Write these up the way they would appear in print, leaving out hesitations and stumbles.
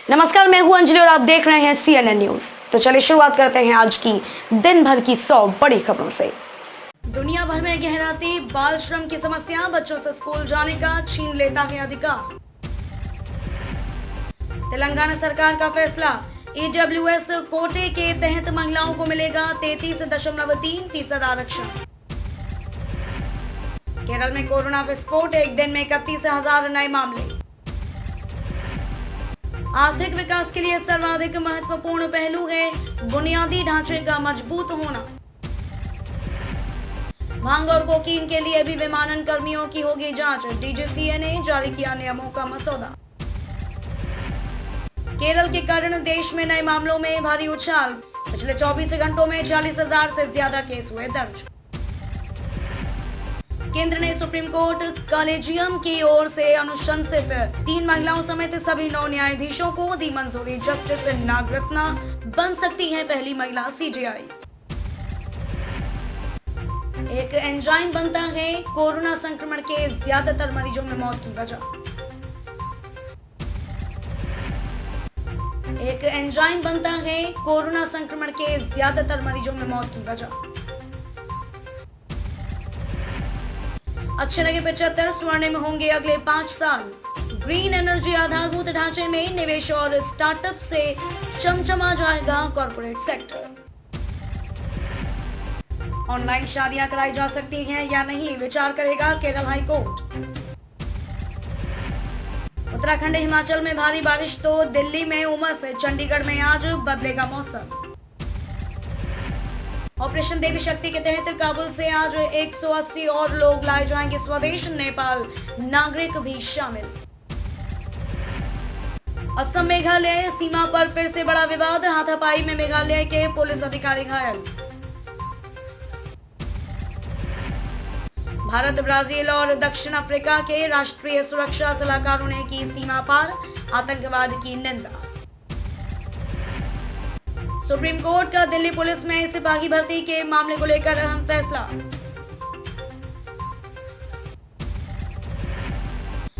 नमस्कार, मैं हूं अंजलि और आप देख रहे हैं CNN न्यूज। तो चलिए शुरुआत करते हैं आज की दिन भर की 100 बड़ी खबरों से। दुनिया भर में गहराती बाल श्रम की समस्या, बच्चों से स्कूल जाने का छीन लेता है अधिकार। तेलंगाना सरकार का फैसला, EWS कोटे के तहत महिलाओं को मिलेगा 33.3% आरक्षण। केरल में कोरोना विस्फोट, एक दिन में 31,000 नए मामले। आर्थिक विकास के लिए सर्वाधिक महत्वपूर्ण पहलू है बुनियादी ढांचे का मजबूत होना। भांग और कोकीन के लिए भी विमानन कर्मियों की होगी जांच, DGCA ने जारी किया नियमों का मसौदा। केरल के कारण देश में नए मामलों में भारी उछाल, पिछले 24 घंटों में 40,000 से ज्यादा केस हुए दर्ज। केंद्र ने सुप्रीम कोर्ट कॉलेजियम की ओर से अनुशंसित 3 महिलाओं समेत सभी 9 न्यायाधीशों को दी मंजूरी। जस्टिस नागरत्ना बन सकती हैं पहली महिला CJI। एक एंजाइम बनता है कोरोना संक्रमण के ज्यादातर मरीजों में मौत की वजह। एक एंजाइम बनता है कोरोना संक्रमण के ज्यादातर मरीजों में मौत की वजह। अच्छे लगे 75 स्वर्णिम होंगे अगले 5 साल। ग्रीन एनर्जी आधारभूत ढांचे में निवेश और स्टार्टअप से चमचमा जाएगा कॉर्पोरेट सेक्टर। ऑनलाइन शादियां कराई जा सकती हैं या नहीं, विचार करेगा केरल हाई कोर्ट। उत्तराखंड हिमाचल में भारी बारिश तो दिल्ली में उमस, चंडीगढ़ में आज बदलेगा मौसम। ऑपरेशन देवी शक्ति के तहत काबुल से आज 180 और लोग लाए जाएंगे स्वदेश, नेपाल नागरिक भी शामिल। असम मेघालय सीमा पर फिर से बड़ा विवाद, हाथापाई में मेघालय के पुलिस अधिकारी घायल। भारत, ब्राजील और दक्षिण अफ्रीका के राष्ट्रीय सुरक्षा सलाहकारों ने की सीमा पार आतंकवाद की निंदा। सुप्रीम कोर्ट का दिल्ली पुलिस में सिपाही भर्ती के मामले को लेकर अहम फैसला।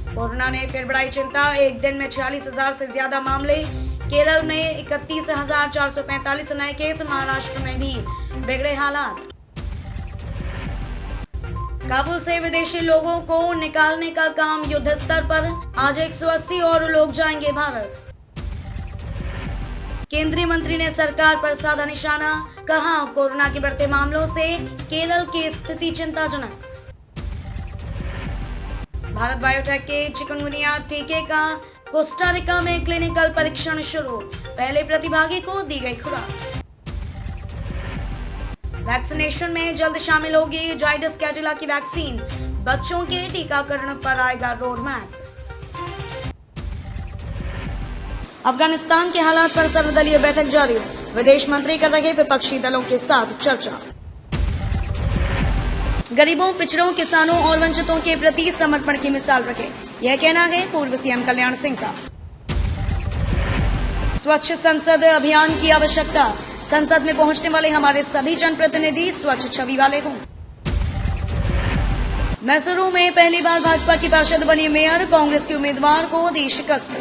कोरोना ने फिर बढ़ाई चिंता, एक दिन में 46,000 से ज्यादा मामले। केरल में 31,445 नए केस, महाराष्ट्र में भी बिगड़े हालात। काबुल से विदेशी लोगों को निकालने का काम युद्ध स्तर पर, आज 180 और लोग जाएंगे भारत। केंद्रीय मंत्री ने सरकार पर साधा निशाना, कहा कोरोना के बढ़ते मामलों से केरल की स्थिति चिंताजनक। भारत बायोटेक के चिकनगुनिया टीके का कोस्टारिका में क्लिनिकल परीक्षण शुरू, पहले प्रतिभागी को दी गई खुराक। वैक्सीनेशन में जल्द शामिल होगी जाइडस कैडिला की वैक्सीन, बच्चों के टीकाकरण पर आएगा रोड मैप। अफगानिस्तान के हालात पर सर्वदलीय बैठक जारी, विदेश मंत्री कर रहे विपक्षी दलों के साथ चर्चा। गरीबों, पिछड़ों, किसानों और वंचितों के प्रति समर्पण की मिसाल रखे, यह कहना है पूर्व CM कल्याण सिंह का। स्वच्छ संसद अभियान की आवश्यकता, संसद में पहुंचने वाले हमारे सभी जनप्रतिनिधि स्वच्छ छवि वाले हों। मैसूरू में पहली बार भाजपा की पार्षद बनी मेयर, कांग्रेस के उम्मीदवार को दी शिकस्त।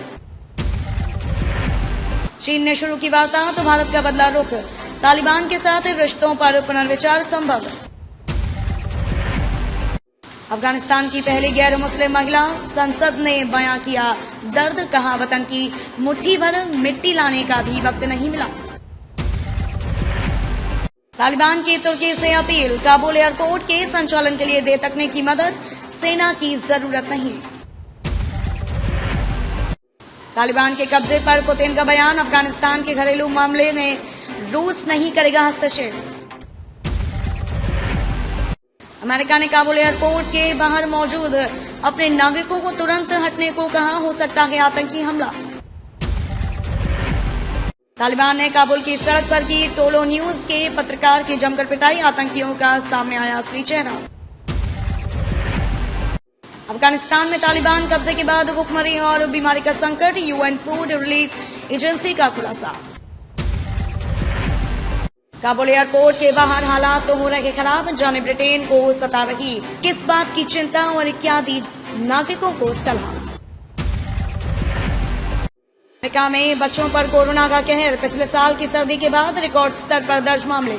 चीन ने शुरू की वार्ता तो भारत का बदला रुख, तालिबान के साथ रिश्तों पर पुनर्विचार संभव। अफगानिस्तान की पहली गैर मुस्लिम महिला, संसद ने बयां किया दर्द, कहा वतन की मुट्ठी भर मिट्टी लाने का भी वक्त नहीं मिला। तालिबान की तुर्की से अपील, काबुल एयरपोर्ट के संचालन के लिए दे सकने की मदद, सेना की जरूरत नहीं। तालिबान के कब्जे पर पुतिन का बयान, अफगानिस्तान के घरेलू मामले में रूस नहीं करेगा हस्तक्षेप। अमेरिका ने काबुल एयरपोर्ट के बाहर मौजूद अपने नागरिकों को तुरंत हटने को कहा, हो सकता है आतंकी हमला। तालिबान ने काबुल की सड़क पर की टोलो न्यूज के पत्रकार की जमकर पिटाई, आतंकियों का सामने आया असली चेहरा। अफगानिस्तान में तालिबान कब्जे के बाद भुखमरी और बीमारी का संकट, UN फूड रिलीफ एजेंसी का खुलासा। काबुल एयरपोर्ट के बाहर हालात तो हो रहे खराब, जाने ब्रिटेन को सता रही किस बात की चिंता और क्या दी नागरिकों को सलाह। अमेरिका में बच्चों पर कोरोना का कहर, पिछले साल की सर्दी के बाद रिकॉर्ड स्तर पर दर्ज मामले।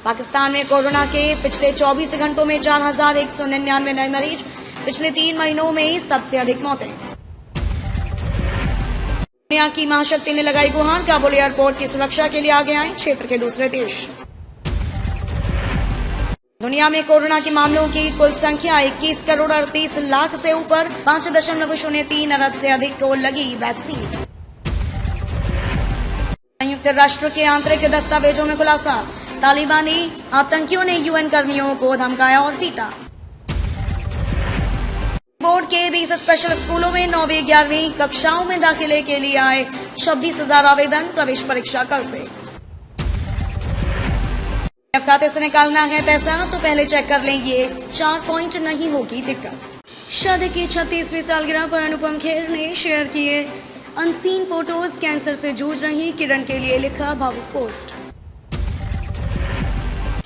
पाकिस्तान में कोरोना के पिछले 24 घंटों में 4,199 नए मरीज, पिछले 3 महीनों में सबसे अधिक मौतें। दुनिया की महाशक्ति ने लगाई गुहार, काबुल एयरपोर्ट की सुरक्षा के लिए आगे आए क्षेत्र के दूसरे देश। दुनिया में कोरोना के मामलों की कुल संख्या 21 करोड़ 38 लाख से ऊपर, 5.03 अरब से अधिक को लगी वैक्सीन। संयुक्त राष्ट्र के आंतरिक दस्तावेजों में खुलासा, तालिबानी आतंकियों ने यूएन कर्मियों को धमकाया और पीटा। बोर्ड के 20 स्पेशल स्कूलों में 9वीं 11वीं कक्षाओं में दाखिले के लिए आए 26,000 आवेदन, प्रवेश परीक्षा कल से। खाते से निकालना है पैसा तो पहले चेक कर लें, ये 4 पॉइंट नहीं होगी दिक्कत। शादी की 36वीं सालगिरह पर अनुपम खेर ने शेयर किए अनसीन फोटोज, कैंसर से जूझ रही किरण के लिए लिखा भावुक पोस्ट।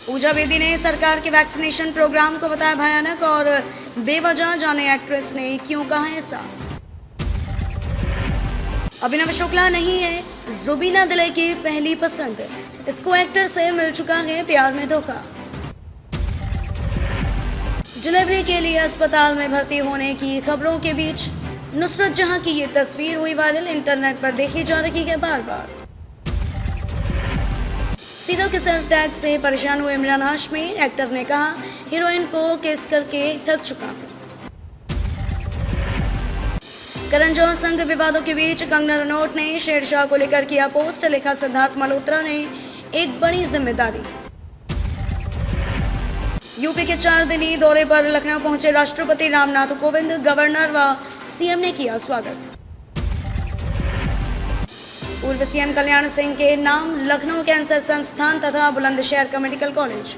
पूजा बेदी ने सरकार के वैक्सीनेशन प्रोग्राम को बताया भयानक और बेवजह, जाने एक्ट्रेस ने क्यों कहा ऐसा। अभिनव शुक्ला नहीं है रुबीना दिले की पहली पसंद, इसको एक्टर से मिल चुका है प्यार में धोखा। डिलीवरी के लिए अस्पताल में भर्ती होने की खबरों के बीच नुसरत जहां की ये तस्वीर हुई वायरल, इंटरनेट पर देखी जा रही है बार बार। सीरियल किसर टैग से परेशान हुए इमरान हाशमी, एक्टर ने कहा हीरोइन को किस करके थक चुका। करण जौहर संग विवादों के बीच कंगना रनौत ने शेरशाह को लेकर किया पोस्ट, लिखा सिद्धार्थ मल्होत्रा ने एक बड़ी जिम्मेदारी। यूपी के 4 दिनी दौरे पर लखनऊ पहुंचे राष्ट्रपति रामनाथ कोविंद, गवर्नर व सीएम ने किया स्वागत। पूर्व सीएम कल्याण सिंह के नाम लखनऊ कैंसर संस्थान तथा बुलंदशहर का medical college.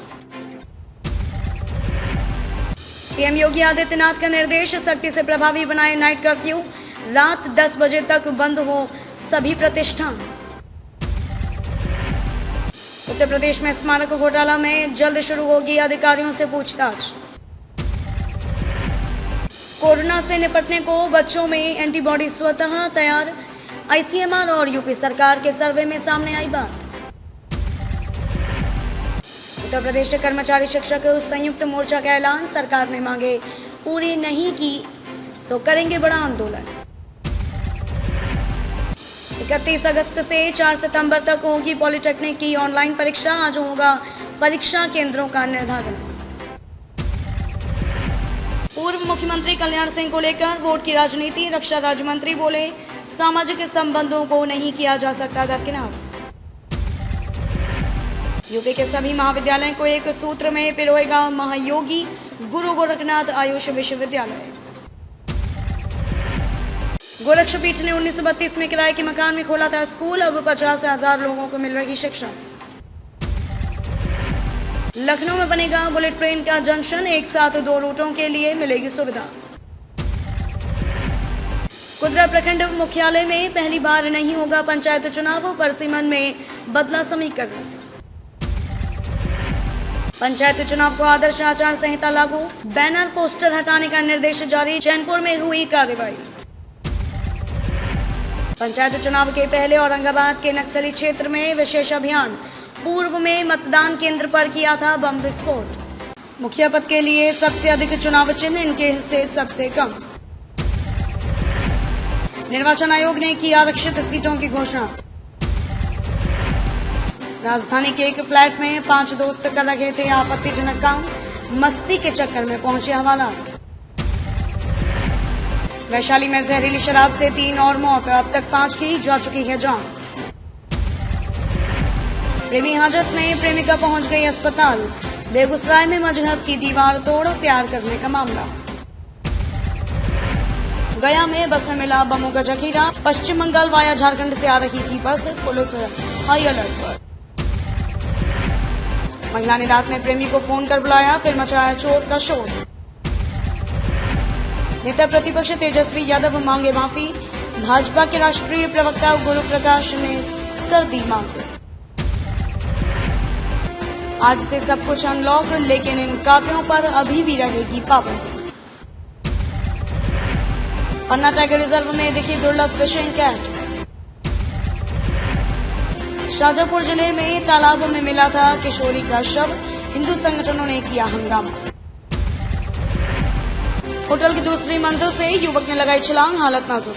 CM Yogi Adityanath का निर्देश, सख्ती से प्रभावी बनाए नाइट कर्फ्यू, रात 10 बजे तक बंद हो सभी प्रतिष्ठान। उत्तर प्रदेश में स्मारक घोटाला में जल्द शुरू होगी अधिकारियों से पूछताछ। कोरोना से निपटने को बच्चों में एंटीबॉडी स्वतः तैयार, आईसीएमआर और यूपी सरकार के सर्वे में सामने आई बात। उत्तर प्रदेश के कर्मचारी शिक्षक संयुक्त मोर्चा का ऐलान, सरकार ने मांगे पूरी नहीं की तो करेंगे बड़ा आंदोलन। 31 अगस्त से 4 सितंबर तक होगी पॉलिटेक्निक की ऑनलाइन परीक्षा, आज होगा परीक्षा केंद्रों का निर्धारण। पूर्व मुख्यमंत्री कल्याण सिंह को लेकर वोट की राजनीति, रक्षा राज्य मंत्री बोले सामाजिक संबंधों को नहीं किया जा सकता दरकिनार। यूपी के सभी महाविद्यालयों को एक सूत्र में पिरोएगा महायोगी गुरु गोरखनाथ आयुष विश्वविद्यालय। गोरक्षपीठ ने 1932 में किराए के मकान में खोला था स्कूल, अब 50,000 लोगों को मिल रही शिक्षा। लखनऊ में बनेगा बुलेट ट्रेन का जंक्शन, एक साथ 2 रूटों के लिए मिलेगी सुविधा। कुदरा प्रखंड मुख्यालय में पहली बार नहीं होगा पंचायत चुनाव, परसिमन में बदला समीकरण। पंचायत चुनाव को आदर्श आचार संहिता लागू, बैनर पोस्टर हटाने का निर्देश जारी, चैनपुर में हुई कार्रवाई। पंचायत चुनाव के पहले औरंगाबाद के नक्सली क्षेत्र में विशेष अभियान, पूर्व में मतदान केंद्र पर किया था बम विस्फोट। मुखिया पद के लिए सबसे अधिक चुनाव चिन्ह, इनके हिस्से सबसे कम। निर्वाचन आयोग ने की आरक्षित सीटों की घोषणा। राजधानी के एक फ्लैट में 5 दोस्त कर रहे थे आपत्तिजनक काम, मस्ती के चक्कर में पहुंचे हवालात। वैशाली में जहरीली शराब से 3 और मौत, अब तक 5 की जा चुकी है जान। प्रेमी हाजत में प्रेमिका पहुंच गई अस्पताल, बेगूसराय में मजहब की दीवार तोड़ प्यार करने का मामला। गया में बस में मिला बमों का जखीरा, पश्चिम बंगाल वाया झारखंड से आ रही थी बस, पुलिस हाई अलर्ट पर। महिला ने रात में प्रेमी को फोन कर बुलाया, फिर मचाया चोर का शोर। नेता प्रतिपक्ष तेजस्वी यादव मांगे माफी, भाजपा के राष्ट्रीय प्रवक्ता गुरु प्रकाश ने कर दी मांग। आज से सब कुछ अनलॉक, लेकिन इन खातों पर अभी भी रहेगी पाबंदी। पन्ना टाइगर रिजर्व में दिखी दुर्लभ फिशिंग कैट। शाजापुर जिले में तालाब में मिला था किशोरी का शव, हिंदू संगठनों ने किया हंगामा। होटल की दूसरी मंजिल से युवक ने लगाई छलांग, हालत नाजुक।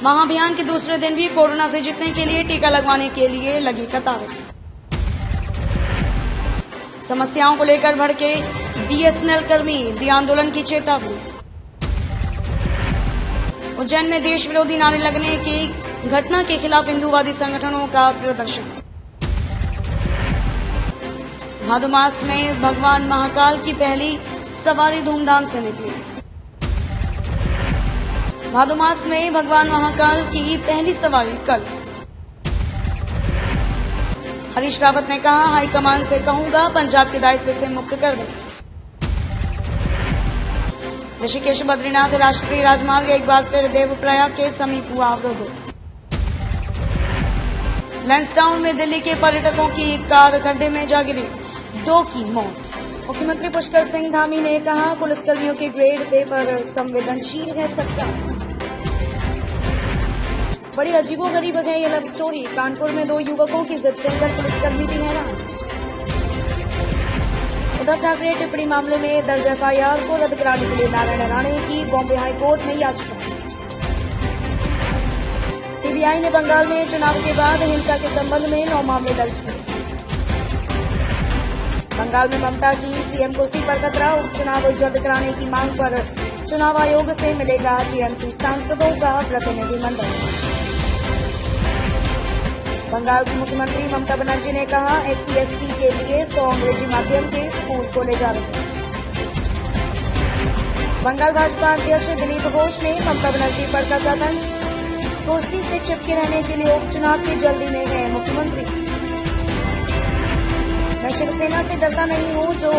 महाअभियान के दूसरे दिन भी कोरोना से जीतने के लिए टीका लगवाने के लिए लगी कतारें। समस्याओं को लेकर भड़के बीएसएनएल कर्मी, दी आंदोलन की चेतावनी। उज्जैन में देश विरोधी नारे लगने की घटना के खिलाफ हिंदूवादी संगठनों का प्रदर्शन। भादो मास में भगवान महाकाल की पहली सवारी धूमधाम से निकली। भादो मास में भगवान महाकाल की पहली सवारी कल। हरीश रावत ने कहा, हाईकमान से कहूंगा पंजाब के दायित्व से मुक्त कर दें। ऋषिकेश बद्रीनाथ राष्ट्रीय राजमार्ग एक बार फिर देवप्रयाग के समीप हुआ अवरुद्ध। लैंसडाउन में दिल्ली के पर्यटकों की कार खड्डे में जा गिरी, 2 की मौत। मुख्यमंत्री पुष्कर सिंह धामी ने कहा, पुलिसकर्मियों के ग्रेड पे पर संवेदनशील है सरकार। बड़ी अजीबोगरीब है ये लव स्टोरी। कानपुर में 2 युवकों की जिद सुनकर पुलिसकर्मी भी हैरान। उद्धव ठाकरे टिप्पणी मामले में दर्ज एफआईआर को रद्द कराने के लिए नारायण राणे की बॉम्बे हाईकोर्ट में याचिका। सीबीआई ने बंगाल में चुनाव के बाद हिंसा के संबंध में 9 मामले दर्ज किए। बंगाल में ममता की सीएम कुर्सी पर खतरा, उपचुनाव जल्द कराने की मांग पर चुनाव आयोग से मिलेगा टीएमसी सांसदों का प्रतिनिधिमंडल। बंगाल की मुख्यमंत्री ममता बनर्जी ने कहा, SC/ST के लिए 100 अंग्रेजी माध्यम के स्कूल खोले जा रहे हैं। बंगाल भाजपा अध्यक्ष दिलीप घोष ने ममता बनर्जी पर कसा तंज, कुर्सी से चिपके रहने के लिए उपचुनाव की जल्दी में है मुख्यमंत्री। मैं शिवसेना से डरता नहीं हूं, जो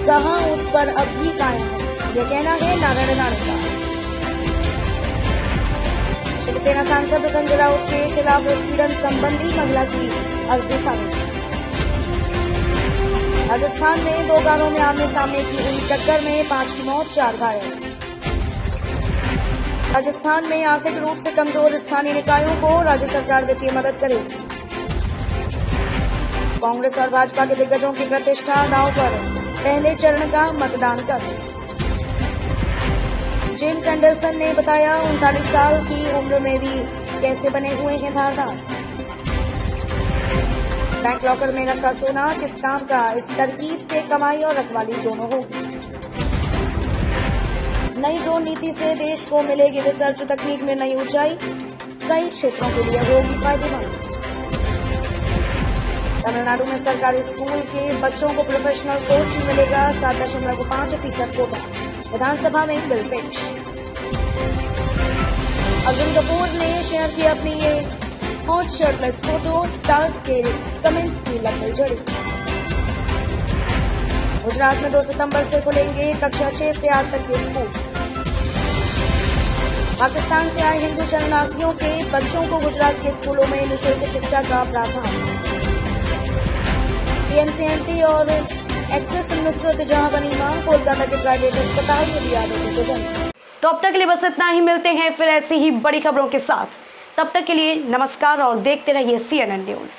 कहा उस पर अब भी कायम है, यह कहना है नारायण राणे का। शिवसेना सांसद संजय राउत के खिलाफ उत्पीड़न संबंधी महिला की अर्जी खारिज। राजस्थान में 2 कारों में आमने सामने की हुई टक्कर में 5 की मौत, 4 घायल। राजस्थान में आर्थिक रूप से कमजोर स्थानीय निकायों को राज्य सरकार वित्तीय मदद करेगी। कांग्रेस और भाजपा के दिग्गजों की प्रतिष्ठा दांव पर, पहले चरण का मतदान कर। जेम्स एंडरसन ने बताया, 39 साल की उम्र में भी कैसे बने हुए हैं धारदार। बैंक लॉकर में रखा सोना किस काम का, इस तरकीब से कमाई और रखवाली दोनों होगी। नई ड्रोन नीति से देश को मिलेगी रिसर्च तकनीक में नई ऊंचाई, कई क्षेत्रों के लिए होगी फायदेमंद। तमिलनाडु में सरकारी स्कूल के बच्चों को प्रोफेशनल कोर्स में मिलेगा 7.5% कोटा, विधानसभा में बिल पेश। अर्जुन कपूर ने शेयर की अपनी ये हॉट शर्टलेस फोटो, स्टार्स के कमेंट्स की लग गई जड़ी। गुजरात में 2 सितंबर से खुलेंगे कक्षा 6 से 8 तक के स्कूल। पाकिस्तान से आए हिंदू शरणार्थियों के बच्चों को गुजरात के स्कूलों में निःशुल्क शिक्षा का प्रावधान। टीएमसी और एक्ट्रेस नुसरत जहां बनी मां, कोलकाता के प्राइवेट अस्पताल में दिया जन्म। तो अब तक के लिए बस इतना ही, मिलते हैं फिर ऐसी ही बड़ी खबरों के साथ। तब तक के लिए नमस्कार और देखते रहिए CNN न्यूज।